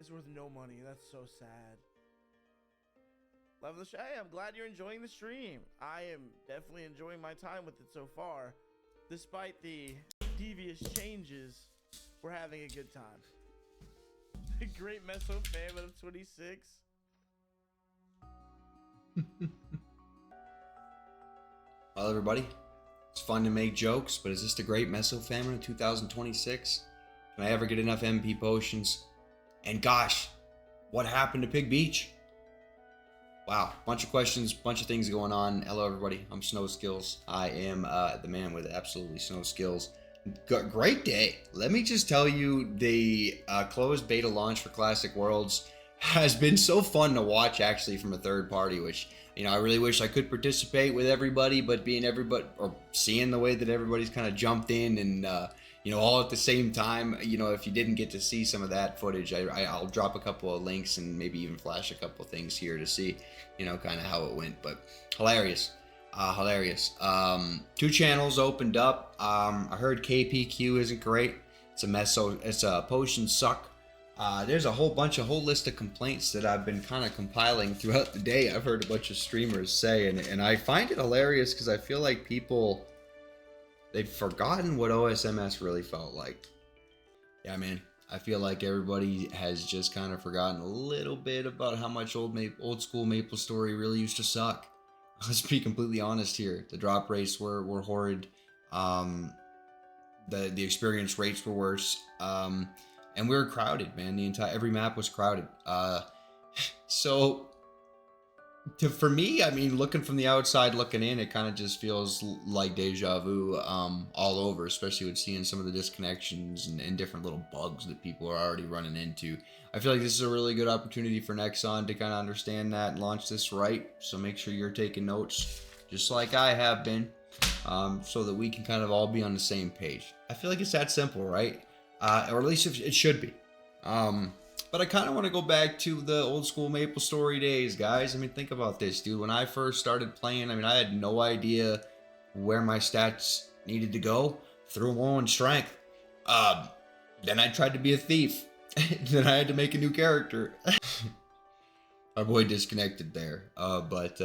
is worth no money. That's so sad. Love the show. Hey, I'm glad you're enjoying the stream. I am definitely enjoying my time with it so far. Despite the devious changes, we're having a good time. Great Meso Famine of 26. Well, everybody, it's fun to make jokes, but is this the Great Meso Famine of 2026? Can I ever get enough MP potions? And gosh, what happened to Pig Beach? Wow, bunch of questions, bunch of things going on. Hello, everybody. I'm Snow Skills. I am the man with absolutely snow skills. Great day. Let me just tell you, the closed beta launch for Classic Worlds has been so fun to watch, actually, from a third party, which, you know, I really wish I could participate with everybody, but being everybody, or seeing the way that everybody's kind of jumped in and, you know, all at the same time. You know, if you didn't get to see some of that footage, I'll drop a couple of links and maybe even flash a couple of things here to see, you know, kind of how it went. But hilarious. Hilarious. 2 channels opened up. I heard KPQ isn't great. It's a Meso. It's a potion suck. There's a whole list of complaints that I've been kind of compiling throughout the day. I've heard a bunch of streamers say, and I find it hilarious because I feel like people, they've forgotten what OSMS really felt like. Yeah, man. I feel like everybody has just kind of forgotten a little bit about how much old school MapleStory really used to suck. Let's be completely honest here. The drop rates were horrid. The experience rates were worse. And we were crowded, man. Every map was crowded. So for me, I mean, looking from the outside, looking in, it kind of just feels like deja vu all over, especially with seeing some of the disconnections and different little bugs that people are already running into. I feel like this is a really good opportunity for Nexon to kind of understand that and launch this right. So make sure you're taking notes, just like I have been, so that we can kind of all be on the same page. I feel like it's that simple, right? Or at least it should be. But I kind of want to go back to the old school MapleStory days, guys. I mean, think about this, dude. When I first started playing, I mean, I had no idea where my stats needed to go. Threw low on strength. Then I tried to be a thief. Then I had to make a new character. Our boy disconnected there. But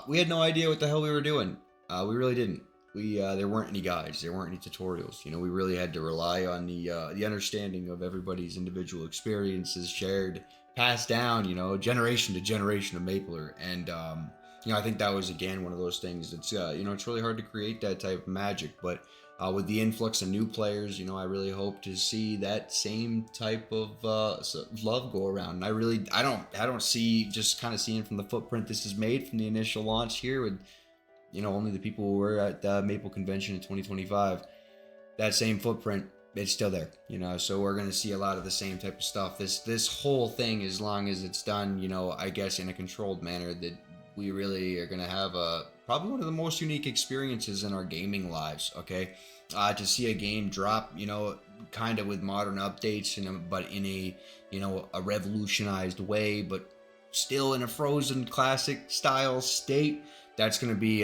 we had no idea what the hell we were doing. We really didn't. There weren't any guides, there weren't any tutorials. You know, we really had to rely on the understanding of everybody's individual experiences shared, passed down, you know, generation to generation of Mapler. And you know, I think that was again one of those things that's you know, it's really hard to create that type of magic. But with the influx of new players, you know, I really hope to see that same type of love go around. And I don't see, just kind of seeing from the footprint this is made from the initial launch here with, you know, only the people who were at the Maple Convention in 2025, that same footprint, it's still there, you know, so we're going to see a lot of the same type of stuff. This whole thing, as long as it's done, you know, I guess in a controlled manner, that we really are going to have probably one of the most unique experiences in our gaming lives, okay? To see a game drop, you know, kind of with modern updates, you know, but in a, you know, a revolutionized way, but still in a frozen classic style state. That's gonna be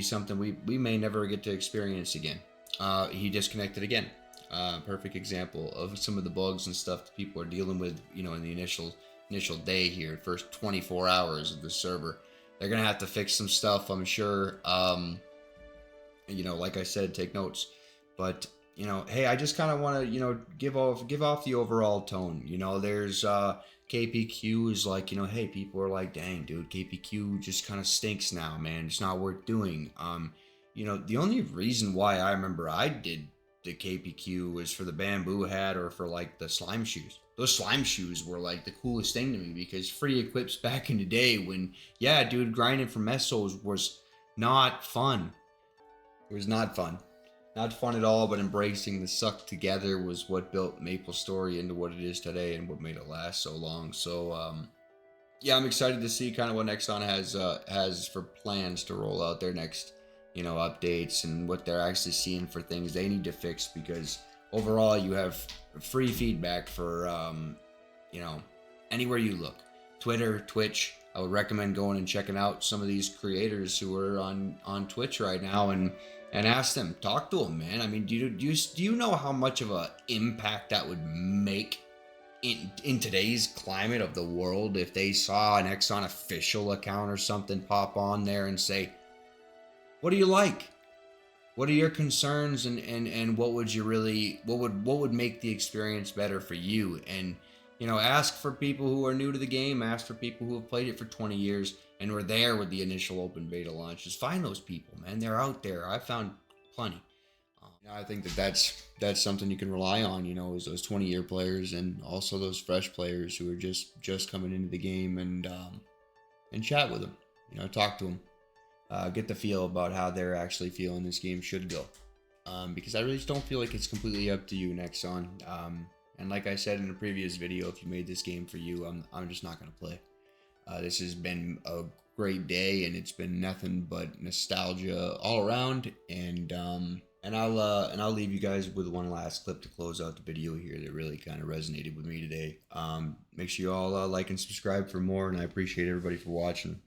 something we may never get to experience again. He disconnected again. Perfect example of some of the bugs and stuff that people are dealing with, you know, in the initial day here, first 24 hours of the server. They're gonna have to fix some stuff, I'm sure. You know, like I said, take notes. But you know, hey, I just kind of want to, you know, give off the overall tone. You know, there's KPQ is like, you know, hey, people are like, dang, dude, KPQ just kind of stinks now, man. It's not worth doing. You know, the only reason why I remember I did the KPQ was for the bamboo hat or for like the slime shoes. Those slime shoes were like the coolest thing to me because free equips back in the day when, yeah, dude, grinding for Mesos was not fun. It was not fun. Not fun at all, but embracing the suck together was what built MapleStory into what it is today and what made it last so long. So, yeah, I'm excited to see kind of what Nexon has for plans to roll out their next, you know, updates and what they're actually seeing for things they need to fix, because overall you have free feedback for, you know, anywhere you look. Twitter, Twitch. I would recommend going and checking out some of these creators who are on Twitch right now and ask them, talk to them, man. I mean, do you know how much of a impact that would make in today's climate of the world, if they saw an Exxon official account or something pop on there and say, what do you like? What are your concerns, and what would you really, what would make the experience better for you? And, you know, ask for people who are new to the game, ask for people who have played it for 20 years and were there with the initial open beta launch. Just find those people, man. They're out there. I found plenty. I think that's something you can rely on, you know, is those 20-year players and also those fresh players who are just coming into the game, and chat with them, you know, talk to them, get the feel about how they're actually feeling this game should go, because I really just don't feel like it's completely up to you, Nexon. And like I said in a previous video, if you made this game for you, I'm just not gonna play. This has been a great day, and it's been nothing but nostalgia all around, and I'll leave you guys with one last clip to close out the video here that really kind of resonated with me today. Make sure you all like and subscribe for more, and I appreciate everybody for watching.